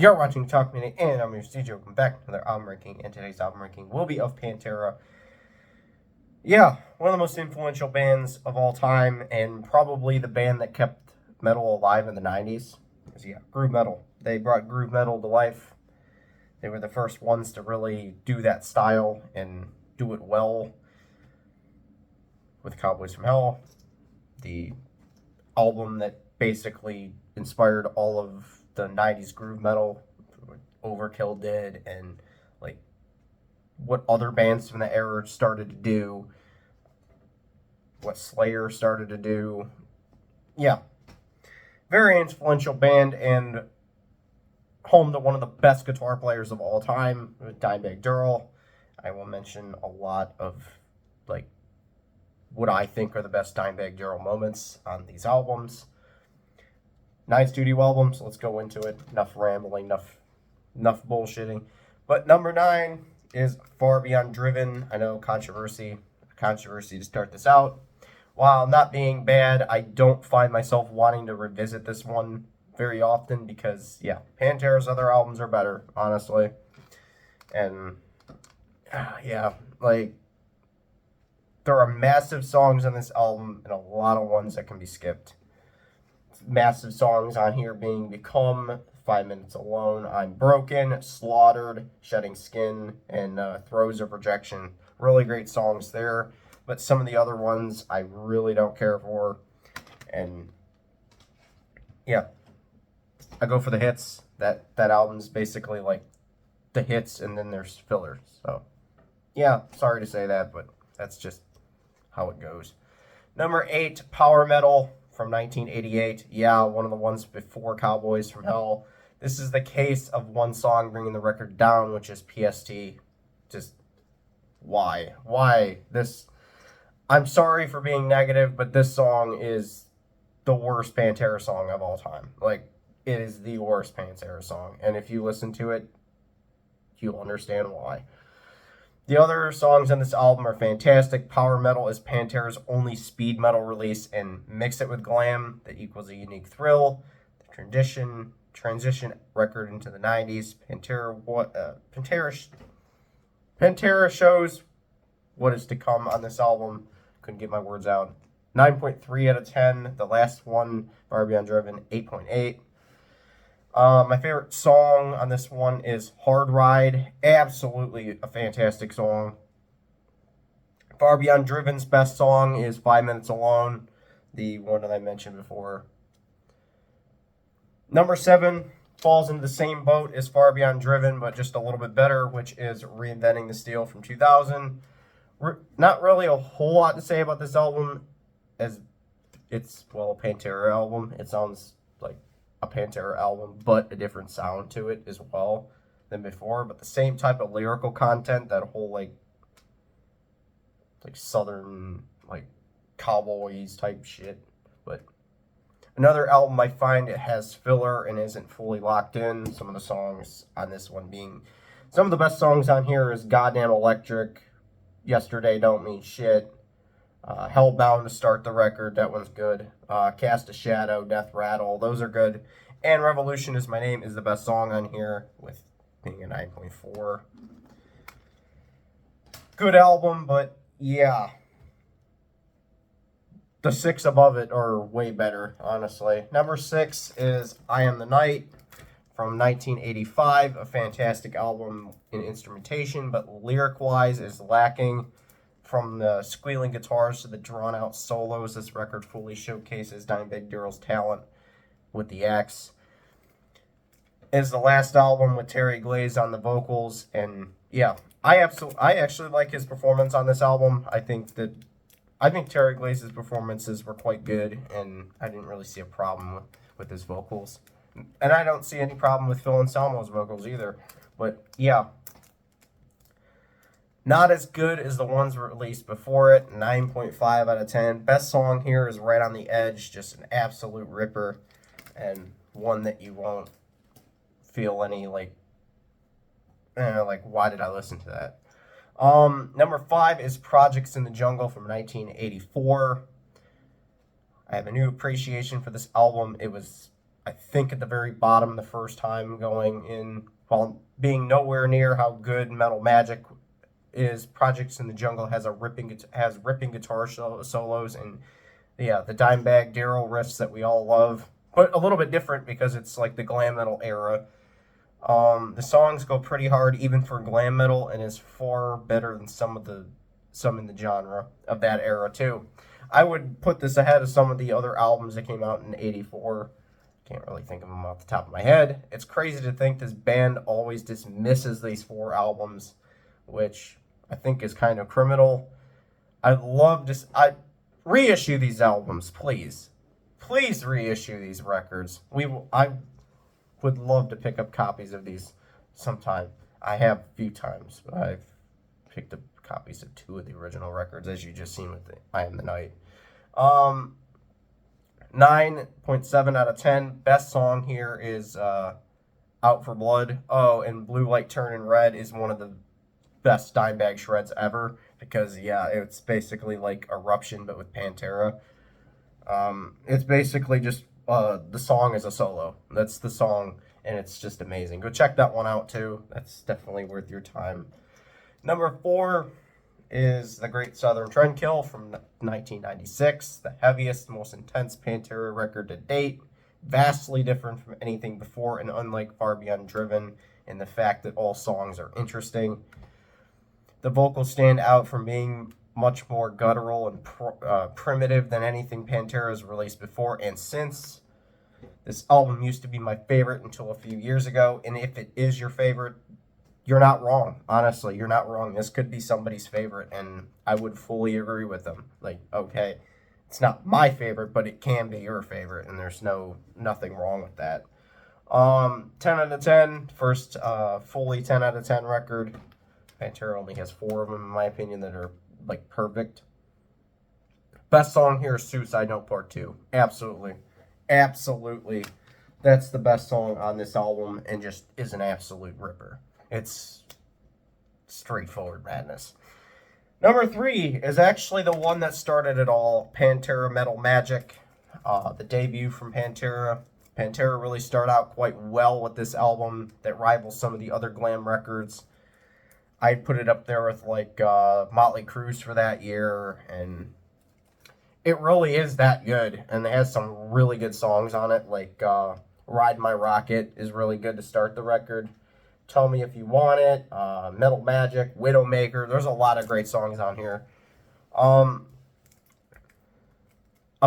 You're watching Talk Minute, and I'm your CJ. Welcome back to another album ranking, and today's album ranking will be of Pantera. Yeah, one of the most influential bands of all time, and probably the band that kept metal alive in the 90s. Because, yeah, groove metal. They brought groove metal to life. They were the first ones to really do that style and do it well with Cowboys from Hell, the album that basically inspired all of the 90s groove metal, what Overkill did, and like what other bands from the era started to do, what Slayer started to do. Yeah, very influential band and home to one of the best guitar players of all time, Dimebag Darrell. I will mention a lot of like what I think are the best Dimebag Darrell moments on these albums. 9 studio albums, let's go into it. Enough rambling, enough bullshitting. But number 9 is Far Beyond Driven. I know controversy to start this out. While not being bad, I don't find myself wanting to revisit this one very often because, yeah, Pantera's other albums are better, honestly. And, yeah, like, there are massive songs on this album and a lot of ones that can be skipped. Massive songs on here being Become, 5 Minutes Alone, I'm Broken, Slaughtered, Shedding Skin, and Throes of Rejection. Really great songs there, but some of the other ones I really don't care for. And yeah, I go for the hits. That album's basically like the hits and then there's fillers. So yeah, sorry to say that, but that's just how it goes. Number 8, Power Metal from 1988. Yeah, one of the ones before Cowboys from Hell. This is the case of one song bringing the record down, which is PST. Just why? Why? This, I'm sorry for being negative, but this song is the worst Pantera song of all time. Like, it is the worst Pantera song. And if you listen to it, you'll understand why. The other songs on this album are fantastic. Power Metal is Pantera's only speed metal release, and Mix It with Glam that equals a unique thrill. The transition record into the 90s. Pantera shows what is to come on this album. Couldn't get my words out. 9.3 out of 10. The last one, Far Beyond Driven, 8.8. My favorite song on this one is Hard Ride. Absolutely a fantastic song. Far Beyond Driven's best song is 5 Minutes Alone, the one that I mentioned before. Number 7 falls into the same boat as Far Beyond Driven, but just a little bit better, which is Reinventing the Steel from 2000. Not really a whole lot to say about this album, as it's, well, a Pantera album. It sounds like a Pantera album, but a different sound to it as well than before, but the same type of lyrical content, that whole like southern like cowboys type shit. But another album I find it has filler and isn't fully locked in. Some of the songs on this one being, some of the best songs on here is Goddamn Electric, Yesterday Don't Mean Shit, Hellbound to start the record, that one's good. Cast a Shadow, Death Rattle, those are good. And Revolution Is My Name is the best song on here, with being a 9.4. Good album, but yeah. The 6 above it are way better, honestly. Number 6 is I Am the Night from 1985. A fantastic album in instrumentation, but lyric-wise is lacking. From the squealing guitars to the drawn-out solos, this record fully showcases Dimebag Darrell's talent with the axe. It's the last album with Terry Glaze on the vocals, and yeah, I actually like his performance on this album. I think Terry Glaze's performances were quite good, and I didn't really see a problem with his vocals. And I don't see any problem with Phil Anselmo's vocals either. But yeah, not as good as the ones released before it. 9.5 out of 10. Best song here is Right on the Edge. Just an absolute ripper. And one that you won't feel any like why did I listen to that? Number 5 is Projects in the Jungle from 1984. I have a new appreciation for this album. It was I think, at the very bottom the first time going in, while being nowhere near how good Metal Magic is. Projects in the Jungle has ripping guitar solos, and yeah, the Dimebag Daryl riffs that we all love, but a little bit different because it's like the glam metal era. The songs go pretty hard even for glam metal, and is far better than some in the genre of that era too. I would put this ahead of some of the other albums that came out in '84. Can't really think of them off the top of my head. It's crazy to think this band always dismisses these 4 albums, which I think is kind of criminal. I'd love to. Reissue these albums, please. Please reissue these records. I would love to pick up copies of these sometime. I have a few times, but I've picked up copies of 2 of the original records, as you just seen with I Am the Night. 9.7 out of 10. Best song here is Out for Blood. Oh, and Blue Light Turning Red is one of the best Dimebag shreds ever, because yeah, it's basically like Eruption but with Pantera. It's basically just the song is a solo. That's the song, and it's just amazing. Go check that one out too. That's definitely worth your time. Number 4 is The Great Southern Trendkill from 1996, the heaviest, most intense Pantera record to date. Vastly different from anything before, and unlike Far Beyond Driven in the fact that all songs are interesting. The vocals stand out from being much more guttural and primitive than anything Pantera has released before and since. This album used to be my favorite until a few years ago, and if it is your favorite, you're not wrong. Honestly, you're not wrong. This could be somebody's favorite, and I would fully agree with them. Like, okay, it's not my favorite, but it can be your favorite, and there's nothing wrong with that. 10 out of 10, first fully 10 out of 10 record. Pantera only has 4 of them, in my opinion, that are like perfect. Best song here is Suicide Note Part 2. Absolutely. Absolutely. That's the best song on this album, and just is an absolute ripper. It's straightforward madness. Number 3 is actually the one that started it all, Pantera Metal Magic, the debut from Pantera. Pantera really started out quite well with this album that rivals some of the other glam records. I'd put it up there with like Motley Crue's for that year, and it really is that good. And it has some really good songs on it, like Ride My Rocket is really good to start the record. Tell Me If You Want It, Metal Magic, Widowmaker. There's a lot of great songs on here. A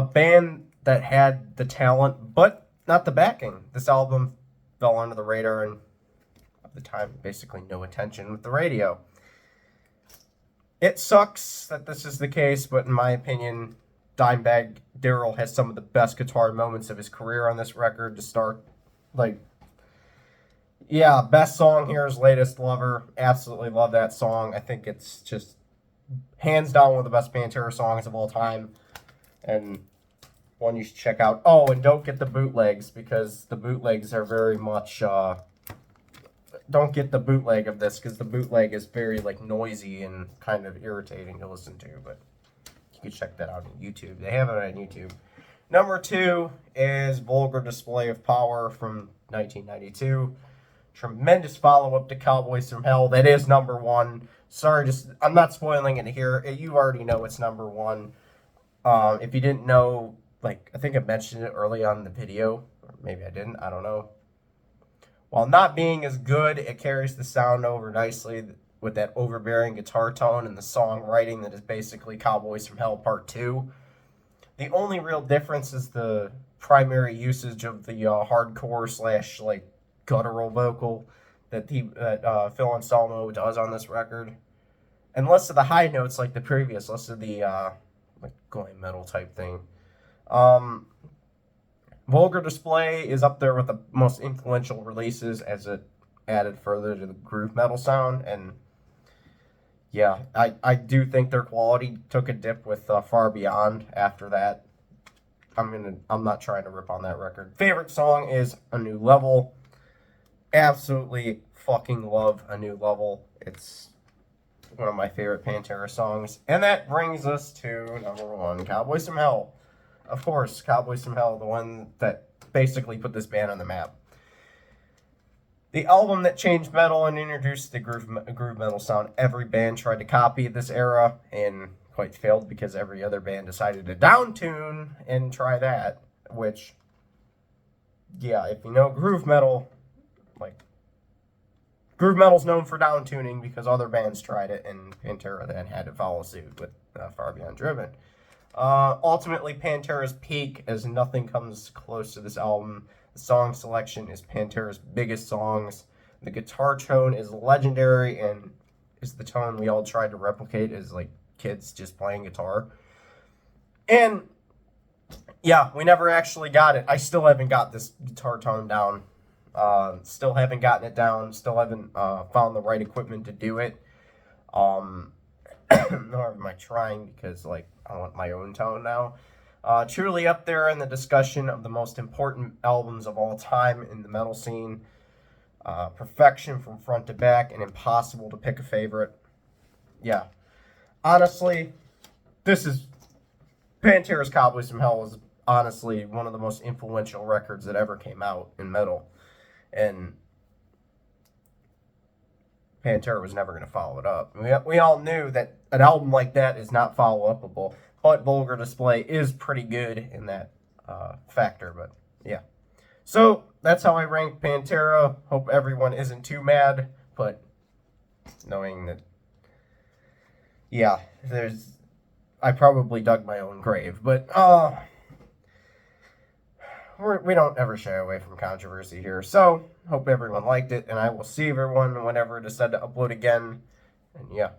band that had the talent, but not the backing. This album fell under the radar, and the time, basically no attention with the radio. It sucks that this is the case, but in my opinion, Dimebag Daryl has some of the best guitar moments of his career on this record to start. Like, yeah, best song here is Latest Lover. Absolutely love that song. I think it's just hands down one of the best Pantera songs of all time, and one you should check out. Oh, and don't get the bootlegs, because the bootlegs are very much don't get the bootleg of this, because the bootleg is very like noisy and kind of irritating to listen to, but you can check that out on YouTube. They have it on YouTube. Number 2 is Vulgar Display of Power from 1992. Tremendous follow-up to Cowboys from Hell. That is number 1. Sorry, I'm not spoiling it here. You already know it's number 1. If you didn't know, like, I think I mentioned it early on in the video, or maybe I didn't, I don't know. While not being as good, it carries the sound over nicely with that overbearing guitar tone and the songwriting that is basically Cowboys from Hell Part 2. The only real difference is the primary usage of the hardcore / like guttural vocal that Phil Anselmo does on this record, and less of the high notes like the previous, less of the like glam metal type thing. Vulgar Display is up there with the most influential releases, as it added further to the groove metal sound, and yeah, I do think their quality took a dip with Far Beyond after that. I'm not trying to rip on that record. Favorite song is A New Level. Absolutely fucking love A New Level. It's one of my favorite Pantera songs. And that brings us to number 1, Cowboys from Hell. Of course, Cowboys from Hell, the one that basically put this band on the map. The album that changed metal and introduced the groove metal sound. Every band tried to copy this era and quite failed because every other band decided to downtune and try that. Which, yeah, if you know groove metal, like, groove metal's known for downtuning because other bands tried it, and Pantera then had to follow suit with Far Beyond Driven. Ultimately, Pantera's peak, as nothing comes close to this album. The song selection is Pantera's biggest songs. The guitar tone is legendary and is the tone we all tried to replicate as like kids just playing guitar. And yeah, we never actually got it. I still haven't got this guitar tone down. Still haven't gotten it down. Still haven't found the right equipment to do it. Nor am I trying because like I want my own tone now. Truly up there in the discussion of the most important albums of all time in the metal scene. Perfection from front to back, and impossible to pick a favorite. Yeah. Honestly, this is... Pantera's Cowboys from Hell is honestly one of the most influential records that ever came out in metal. And Pantera was never going to follow it up. We all knew that an album like that is not follow-upable. But Vulgar Display is pretty good in that factor, but yeah. So, that's how I rank Pantera. Hope everyone isn't too mad, but knowing that, yeah, I probably dug my own grave, but we don't ever shy away from controversy here. So, hope everyone liked it, and I will see everyone whenever I decide to upload again, and yeah.